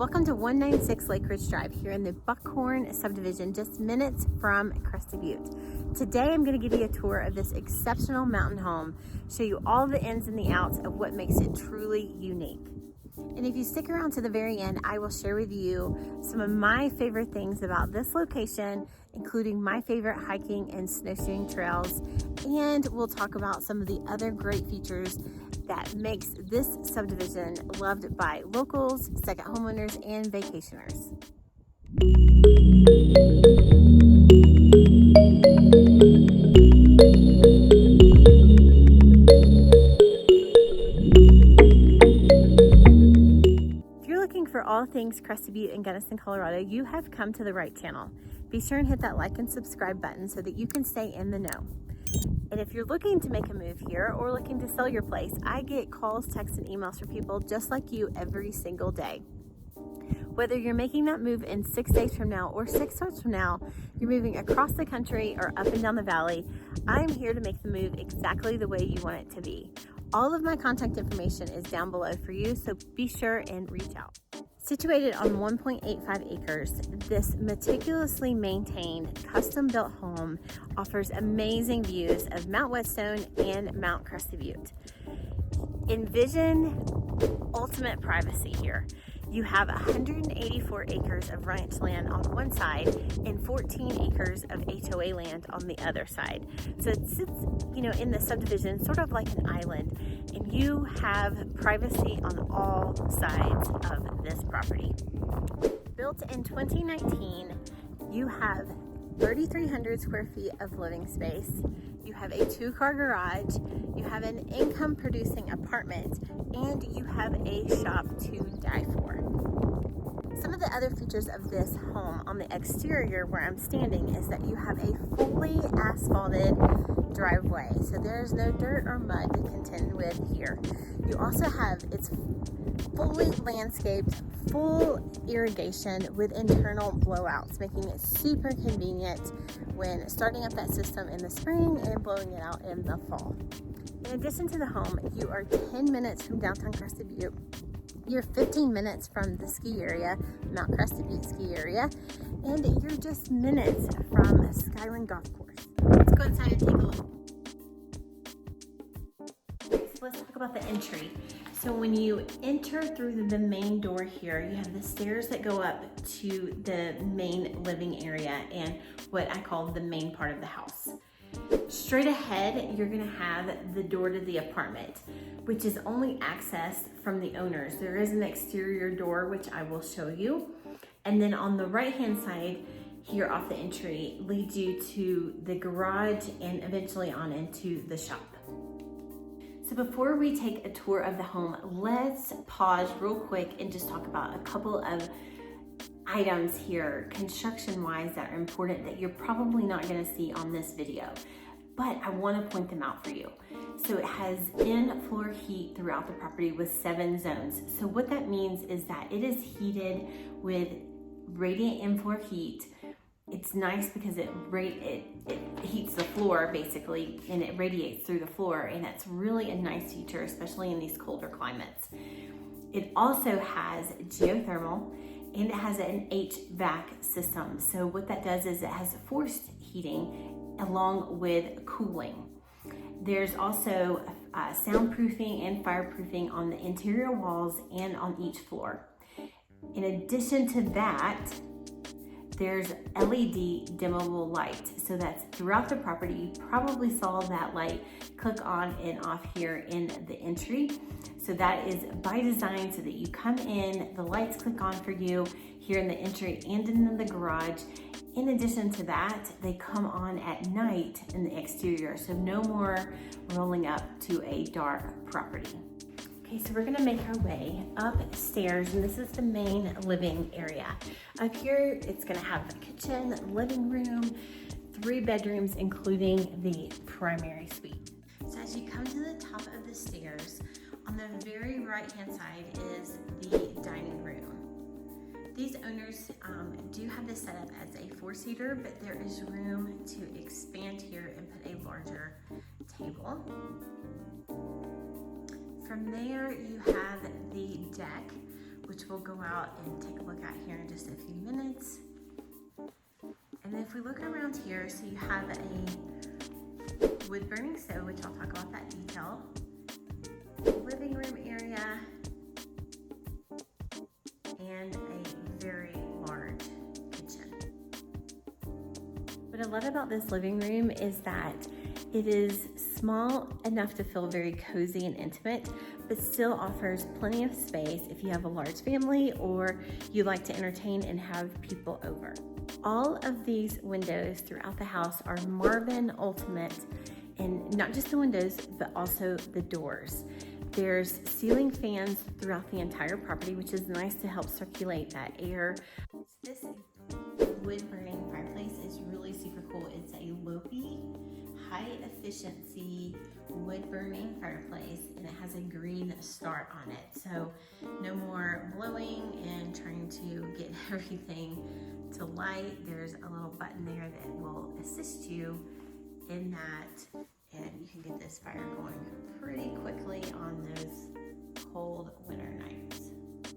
Welcome to 196 Lake Ridge Drive here in the Buckhorn subdivision, just minutes from Crested Butte. Today I'm going to give you a tour of this exceptional mountain home, show you all the ins and the outs of what makes it truly unique. And if you stick around to the very end, I will share with you some of my favorite things about this location, including my favorite hiking and snowshoeing trails, and we'll talk about some of the other great features that makes this subdivision loved by locals, second homeowners, and vacationers. If you're looking for all things Crested Butte and Gunnison, Colorado, you have come to the right channel. Be sure and hit that like and subscribe button so that you can stay in the know. And if you're looking to make a move here or looking to sell your place, I get calls, texts, and emails from people just like you every single day. Whether you're making that move in 6 days from now or 6 months from now, you're moving across the country or up and down the valley, I'm here to make the move exactly the way you want it to be. All of my contact information is down below for you, so be sure and reach out. Situated on 1.85 acres, this meticulously maintained, custom-built home offers amazing views of Mount Whetstone and Mount Crested Butte. Envision ultimate privacy here. You have 184 acres of ranch land on one side and 14 acres of HOA land on the other side. So it sits, in the subdivision, sort of like an island, and you have privacy on all sides of this property. Built in 2019, you have 3,300 square feet of living space. You have a 2-car garage, you have an income-producing apartment, and you have a shop to die for. Some of the other features of this home on the exterior where I'm standing is that you have a fully asphalted driveway, so there's no dirt or mud to contend with here. You also have, it's fully landscaped, full irrigation with internal blowouts, making it super convenient when starting up that system in the spring and blowing it out in the fall. In addition to the home, you are 10 minutes from downtown Crested Butte. You're 15 minutes from the ski area, Mount Crested Butte ski area, and you're just minutes from Skyland Golf Course. Let's go inside and take a look. So let's talk about the entry. So when you enter through the main door here, you have the stairs that go up to the main living area and what I call the main part of the house. Straight ahead, you're gonna have the door to the apartment, which is only accessed from the owners. There is an exterior door, which I will show you. And then on the right-hand side, here off the entry, leads you to the garage and eventually on into the shop. So before we take a tour of the home, let's pause real quick and just talk about a couple of items here, construction-wise, that are important that you're probably not gonna see on this video, but I wanna point them out for you. So it has in-floor heat throughout the property with 7 zones. So what that means is that it is heated with radiant in-floor heat. It's nice because it heats the floor basically, and it radiates through the floor, and that's really a nice feature, especially in these colder climates. It also has geothermal, and it has an HVAC system. So what that does is it has forced heating along with cooling. There's also soundproofing and fireproofing on the interior walls and on each floor. In addition to that, there's LED dimmable light. So that's throughout the property. You probably saw that light click on and off here in the entry. So that is by design so that you come in, the lights click on for you here in the entry and in the garage. In addition to that, they come on at night in the exterior. So no more rolling up to a dark property. Okay, so we're gonna make our way upstairs, and this is the main living area. Up here, it's gonna have a kitchen, living room, 3 bedrooms, including the primary suite. So as you come to the top of the stairs, on the very right-hand side is the dining room. These owners do have this set up as a 4-seater, but there is room to expand here and put a larger table. From there, you have the deck, which we'll go out and take a look at here in just a few minutes. And then if we look around here, so you have a wood burning stove, which I'll talk about that detail, living room area, and a very large kitchen. What I love about this living room is that it is small enough to feel very cozy and intimate, but still offers plenty of space if you have a large family or you like to entertain and have people over. All of these windows throughout the house are Marvin Ultimate, and not just the windows, but also the doors. There's ceiling fans throughout the entire property, which is nice to help circulate that air. This wood burning fireplace is really super cool. It's a Lopi high efficiency wood burning fireplace, and it has a green start on it. So no more blowing and trying to get everything to light. There's a little button there that will assist you in that, and you can get this fire going pretty quickly on those cold winter nights.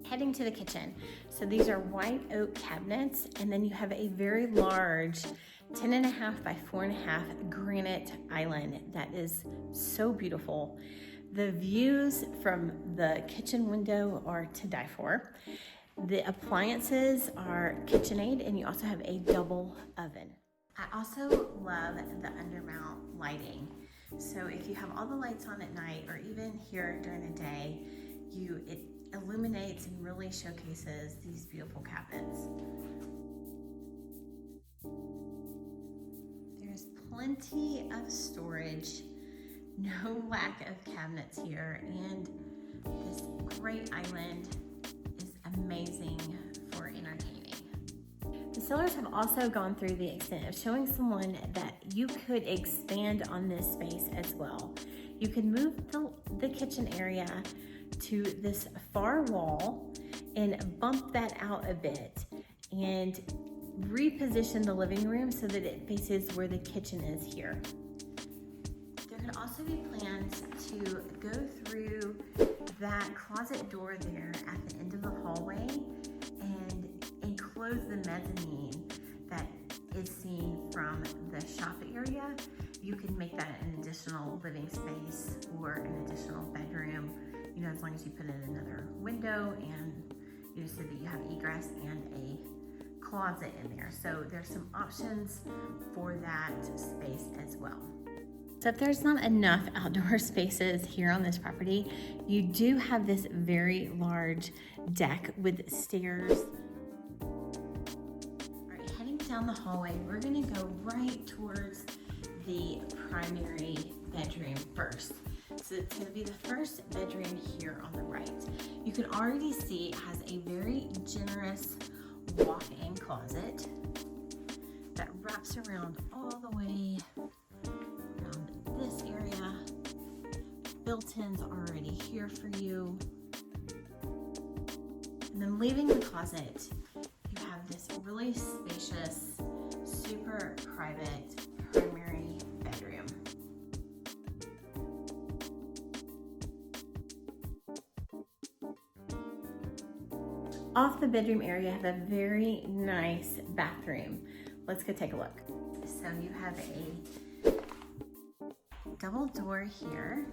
Heading to the kitchen. So these are white oak cabinets, and then you have a very large 10.5 by 4.5 granite island that is so beautiful. The views from the kitchen window are to die for. The appliances are KitchenAid, and you also have a double oven. I also love the undermount lighting. So if you have all the lights on at night, or even here during the day, it illuminates and really showcases these beautiful cabinets. There's plenty of storage, no lack of cabinets here, and this great island is amazing for entertaining. The sellers have also gone through the extent of showing someone that you could expand on this space as well. You can move the kitchen area to this far wall and bump that out a bit and reposition the living room so that it faces where the kitchen is here. There could also be plans to go through that closet door there at the end of the hallway and enclose the mezzanine that is seen from the shop area. You can make that an additional living space or an additional bedroom, as long as you put in another window and, so that you have egress and a closet in there. So there's some options for that space as well. So if there's not enough outdoor spaces here on this property, you do have this very large deck with stairs. All right, heading down the hallway, we're gonna go right towards the primary bedroom first. So it's going to be the first bedroom here on the right. You can already see it has a very generous walk-in closet that wraps around all the way around this area. Built-ins already here for you. And then leaving the closet, you have this really spacious, super private primary bedroom. Off the bedroom area, have a very nice bathroom. Let's go take a look. So you have a double door here.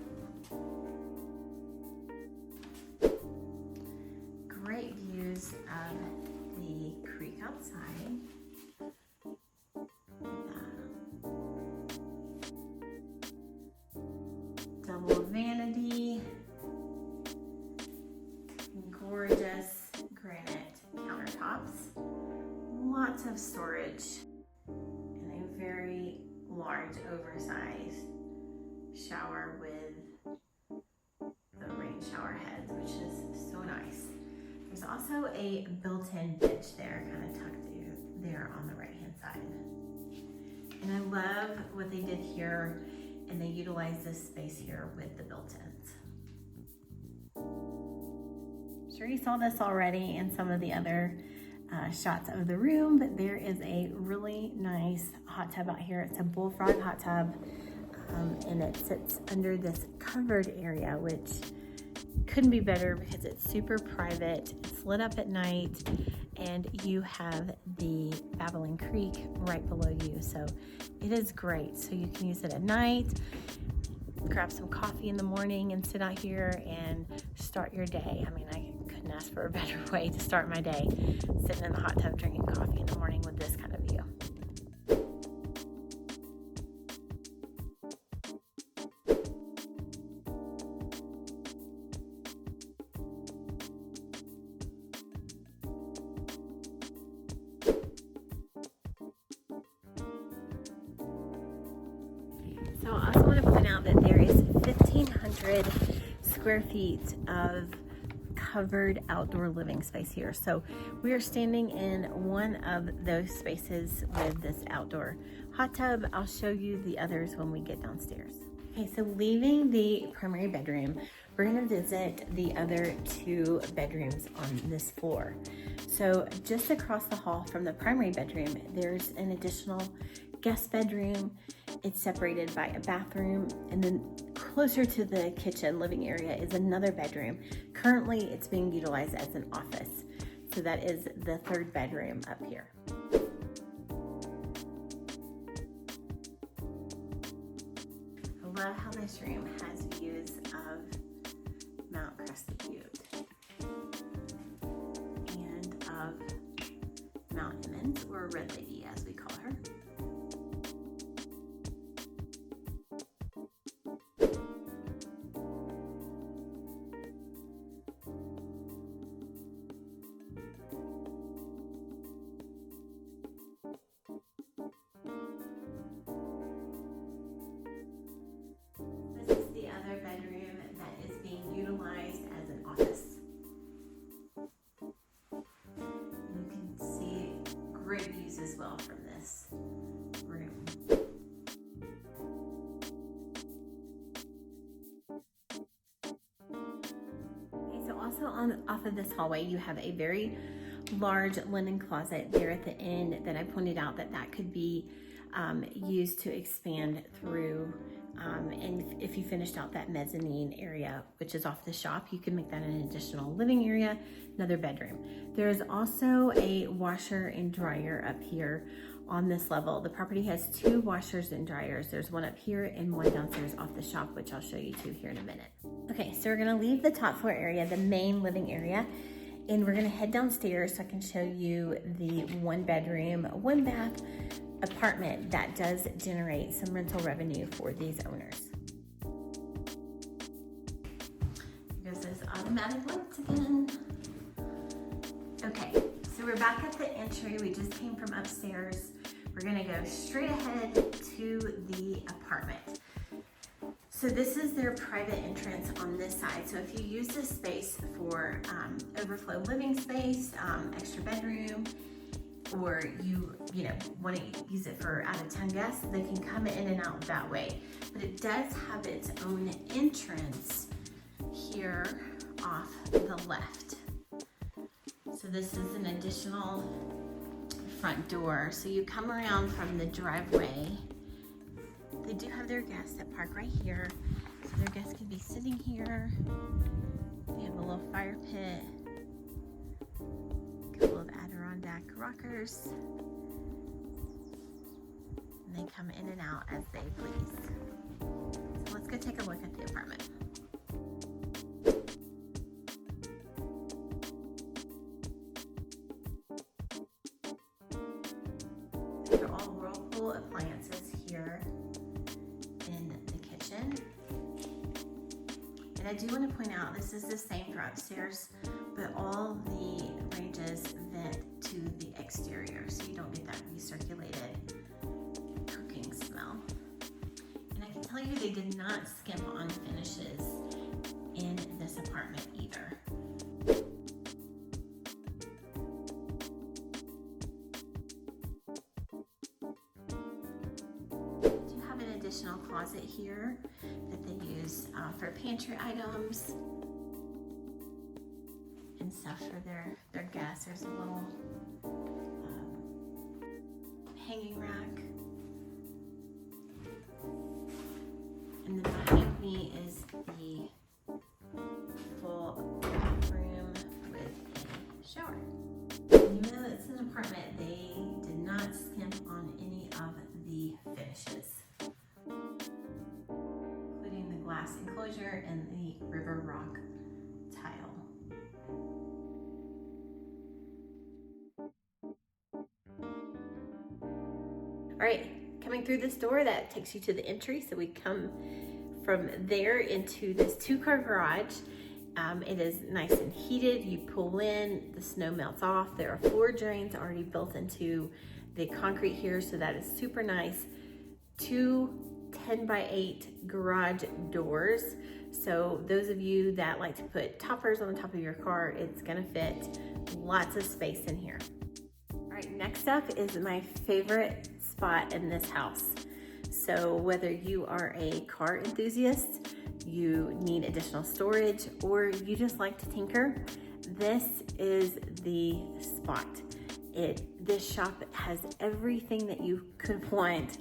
Great views of the creek outside. Double vanity. Gorgeous granite countertops, lots of storage, and a very large oversized shower with the rain shower heads, which is so nice. There's also a built-in bench there, kind of tucked there on the right hand side. And I love what they did here, and they utilize this space here with the built-ins. Sure you saw this already in some of the other shots of the room, but there is a really nice hot tub out here. It's a Bullfrog Hot Tub, and it sits under this covered area, which couldn't be better because it's super private, it's lit up at night, and you have the Babbling Creek right below you. So it is great. So you can use it at night, grab some coffee in the morning and sit out here and start your day. I mean, I couldn't ask for a better way to start my day, sitting in the hot tub drinking coffee in the morning with this kind of view. So I also want to point out that there is 1,500 square feet of covered outdoor living space here. So we are standing in one of those spaces with this outdoor hot tub. I'll show you the others when we get downstairs. Okay, so leaving the primary bedroom, we're going to visit the other 2 bedrooms on this floor. So just across the hall from the primary bedroom, there's an additional guest bedroom. It's separated by a bathroom, and then closer to the kitchen living area is another bedroom. Currently, it's being utilized as an office. So that is the 3rd bedroom up here. I love how this room has views of Mount Crested Butte and of Mount Emmons, or Red Lady as we call her. As well from this room. Okay, so also off of this hallway, you have a very large linen closet there at the end that I pointed out that could be used to expand through. And if you finished out that mezzanine area, which is off the shop, you can make that an additional living area, another bedroom. There is also a washer and dryer up here on this level. The property has 2 washers and dryers. There's one up here and one downstairs off the shop, which I'll show you 2 here in a minute. Okay, so we're gonna leave the top floor area, the main living area, and we're gonna head downstairs so I can show you the 1 bedroom, 1 bath apartment that does generate some rental revenue for these owners. Here's those automatic lights again. Okay, so we're back at the entry. We just came from upstairs. We're gonna go straight ahead to the apartment. So this is their private entrance on this side. So if you use this space for overflow living space, extra bedroom, or you want to use it for out-of-town guests, they can come in and out that way. But it does have its own entrance here off the left. So this is an additional front door. So you come around from the driveway. They do have their guests that park right here. So their guests can be sitting here. They have a little fire pit. Couple of Adirondack rockers, and they come in and out as they please. So let's go take a look at the apartment. These are all Whirlpool appliances here in the kitchen. And I do want to point out, this is the same for upstairs, but all the ranges vent to the exterior, so you don't get that recirculated cooking smell. And I can tell you they did not skimp on finishes in this apartment either. Do have an additional closet here that they use for pantry items and stuff for their guests. There's a little hanging rack. And then behind me is the All right, coming through this door, that takes you to the entry. So we come from there into this 2-car garage. It is nice and heated. You pull in, the snow melts off. There are floor drains already built into the concrete here, so that is super nice. 2 10x8 garage doors. So those of you that like to put toppers on the top of your car, it's gonna fit. Lots of space in here. All right, next up is my favorite spot in this house. So whether you are a car enthusiast, you need additional storage, or you just like to tinker, this is the spot. This shop has everything that you could want.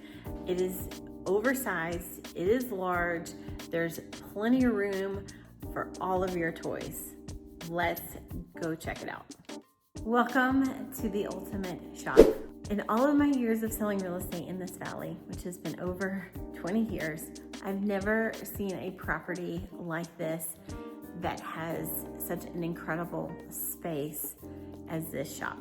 It is oversized, it is large, there's plenty of room for all of your toys. Let's go check it out. Welcome to the ultimate shop. In all of my years of selling real estate in this valley, which has been over 20 years, I've never seen a property like this that has such an incredible space as this shop.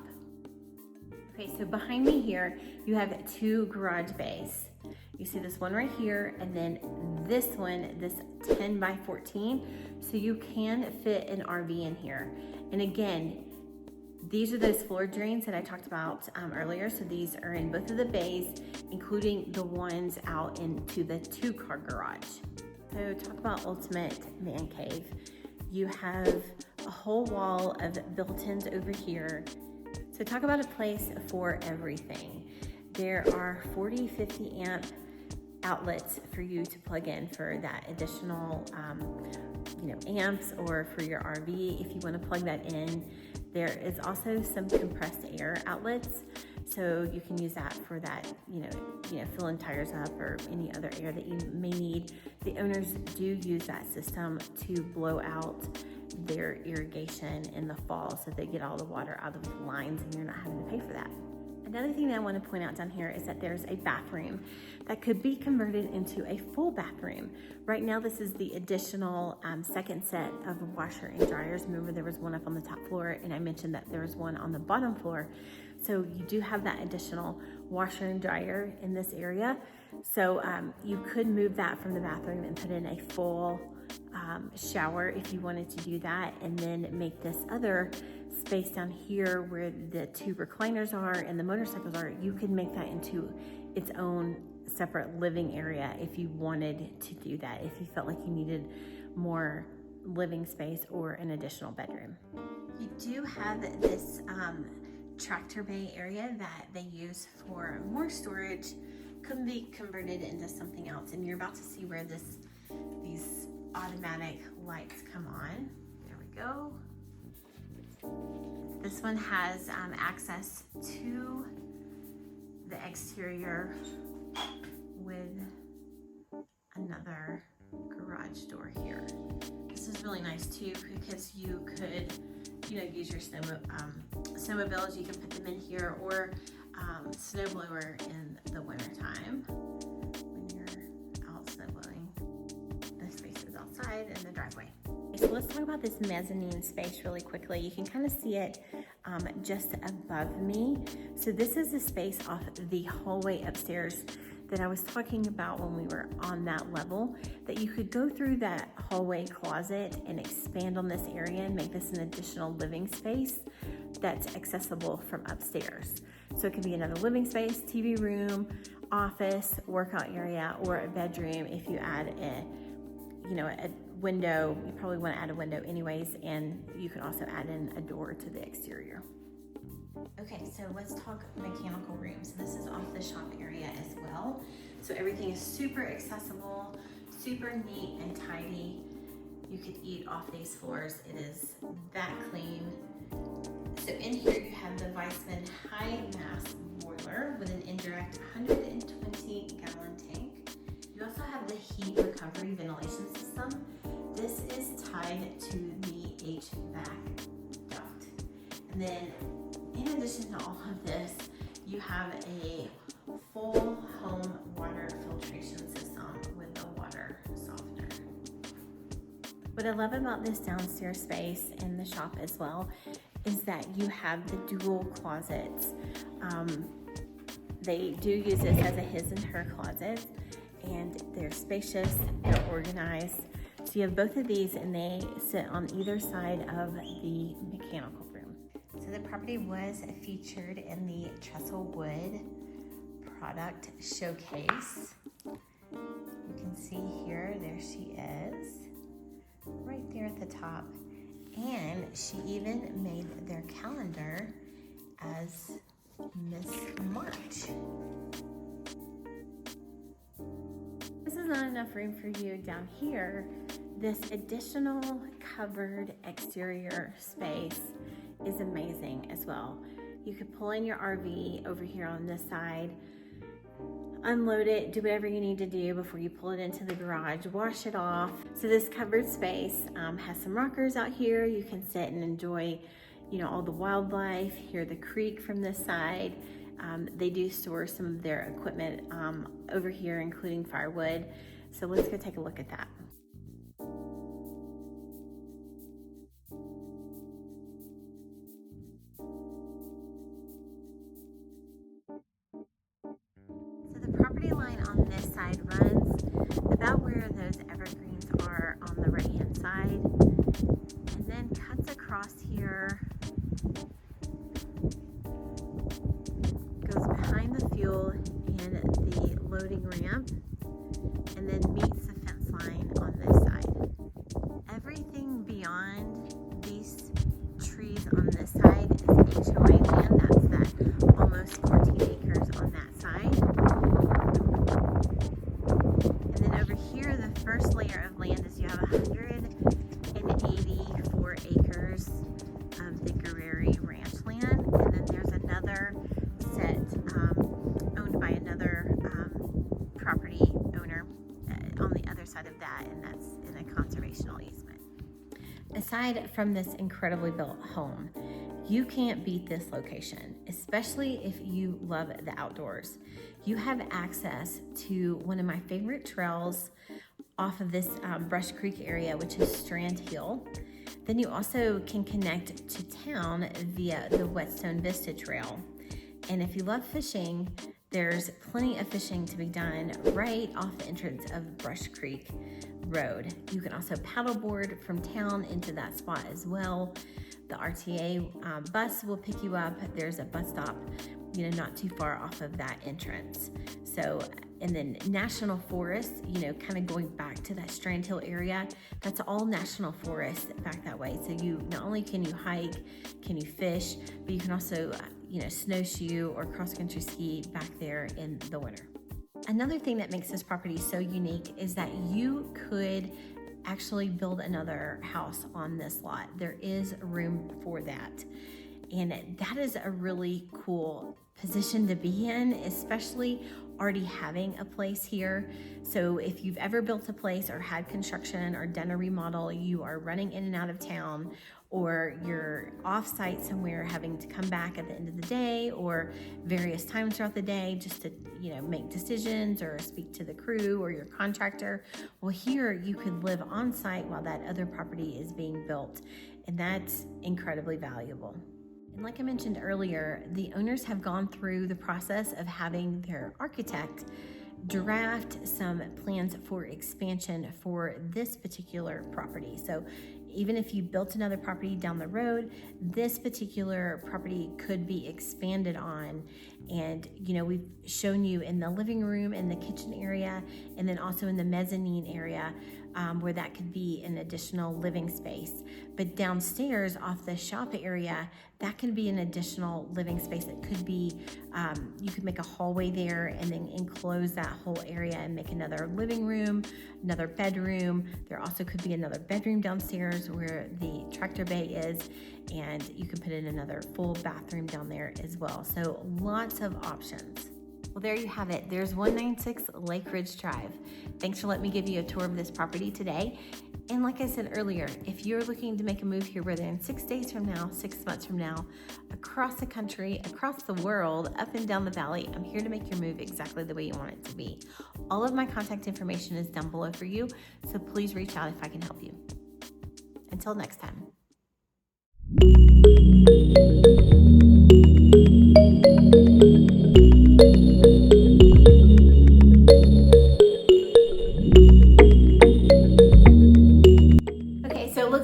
Okay, so behind me here, you have 2 garage bays. You see this one right here, and then this one, this 10x14. So you can fit an RV in here. And again, these are those floor drains that I talked about earlier. So these are in both of the bays, including the ones out into the 2-car garage. So talk about ultimate man cave. You have a whole wall of built-ins over here. So talk about a place for everything. There are 40, 50 amp outlets for you to plug in for that additional amps, or for your RV if you want to plug that in. There is also some compressed air outlets, so you can use that for that, filling tires up or any other air that you may need. The owners do use that system to blow out their irrigation in the fall, so they get all the water out of the lines and you're not having to pay for that. Another thing that I want to point out down here is that there's a bathroom that could be converted into a full bathroom. Right now, this is the additional second set of washer and dryers. Remember, there was one up on the top floor, and I mentioned that there was one on the bottom floor. So you do have that additional washer and dryer in this area. So you could move that from the bathroom and put in a full shower if you wanted to do that, and then make this other space down here where the 2 recliners are and the motorcycles are, you could make that into its own separate living area if you wanted to do that, if you felt like you needed more living space or an additional bedroom. You do have this tractor bay area that they use for more storage, could be converted into something else, and you're about to see where these automatic lights come on. There we go. This one has access to the exterior with another garage door here. This is really nice too, because you could, use your snowmobiles. You can put them in here, or snowblower in the wintertime when you're out snowblowing. The space is outside in the driveway. So let's talk about this mezzanine space really quickly. You can kind of see it just above me. So this is the space off the hallway upstairs that I was talking about when we were on that level, that you could go through that hallway closet and expand on this area and make this an additional living space that's accessible from upstairs. So it could be another living space, TV room, office, workout area, or a bedroom. If you add a window, you probably want to add a window anyways, and you can also add in a door to the exterior. Okay, so let's talk mechanical rooms. This is off the shop area as well. So everything is super accessible, super neat and tidy. You could eat off these floors. It is that clean. So in here you have the Weissman high mass boiler with an indirect 120 gallon tank. You also have the heat recovery ventilation system. This is tied to the HVAC duct. And then in addition to all of this, you have a full home water filtration system with a water softener. What I love about this downstairs space in the shop as well is that you have the dual closets. They do use this as a his and her closet, and they're spacious, they're organized. So you have both of these, and they sit on either side of the mechanical room. So the property was featured in the Trestlewood product showcase. You can see here, there she is, right there at the top. And she even made their calendar as Miss March. This is not enough room for you down here. This additional covered exterior space is amazing as well. You could pull in your RV over here on this side, unload it, do whatever you need to do before you pull it into the garage, wash it off. So this covered space has some rockers out here. You can sit and enjoy, you know, all the wildlife, hear the creek from this side. They do store some of their equipment over here, including firewood. So let's go take a look at that. Line on this side runs about where those evergreens are on the right hand side, and then cuts across here, goes behind the fuel and the loading ramp, and then meets the fence line on this side. Everything beyond these trees on this side is HOA land. That's that almost 14 acres on that side. First layer of land is you have 184 acres of the Guerrero ranch land, and then there's another set owned by another property owner on the other side of that, and that's in a conservational easement. Aside from this incredibly built home, you can't beat this location, especially if you love the outdoors. You have access to one of my favorite trails off of this Brush Creek area, which is Strand Hill. Then you also can connect to town via the Whetstone Vista Trail. And if you love fishing, there's plenty of fishing to be done right off the entrance of Brush Creek Road. You can also paddleboard from town into that spot as well. The RTA bus will pick you up. There's a bus stop, you know, not too far off of that entrance. So, and then National Forest, you know, kind of going back to that Strand Hill area, that's all National Forest back that way. So you, not only can you hike, can you fish, but you can also, you know, snowshoe or cross-country ski back there in the winter. Another thing that makes this property so unique is that you could actually build another house on this lot. There is room for that. And that is a really cool position to be in, especially already having a place here. So if you've ever built a place or had construction or done a remodel, you are running in and out of town, or you're off-site somewhere having to come back at the end of the day or various times throughout the day just to, you know, make decisions or speak to the crew or your contractor. Well, here you could live on site while that other property is being built, and that's incredibly valuable. And like I mentioned earlier, the owners have gone through the process of having their architect draft some plans for expansion for this particular property. So even if you built another property down the road, this particular property could be expanded on. And, you know, we've shown you in the living room, in the kitchen area, and then also in the mezzanine area, where that could be an additional living space. But downstairs off the shop area, that can be an additional living space. It could be, you could make a hallway there and then enclose that whole area and make another living room, another bedroom. There also could be another bedroom downstairs where the tractor bay is, and you can put in another full bathroom down there as well. So lots of options. Well, there you have it. There's 196 Lake Ridge Drive. Thanks for letting me give you a tour of this property today. And like I said earlier, if you're looking to make a move here within 6 days from now, 6 months from now, across the country, across the world, up and down the valley, I'm here to make your move exactly the way you want it to be. All of my contact information is down below for you, so please reach out if I can help you. Until next time.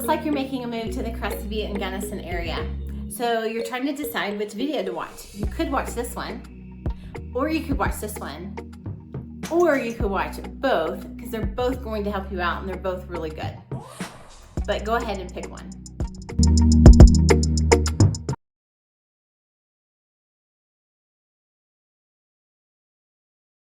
like you're making a move to the Crested Butte and Gunnison area. So you're trying to decide which video to watch. You could watch this one, or you could watch this one, or you could watch both, because they're both going to help you out and they're both really good. But go ahead and pick one.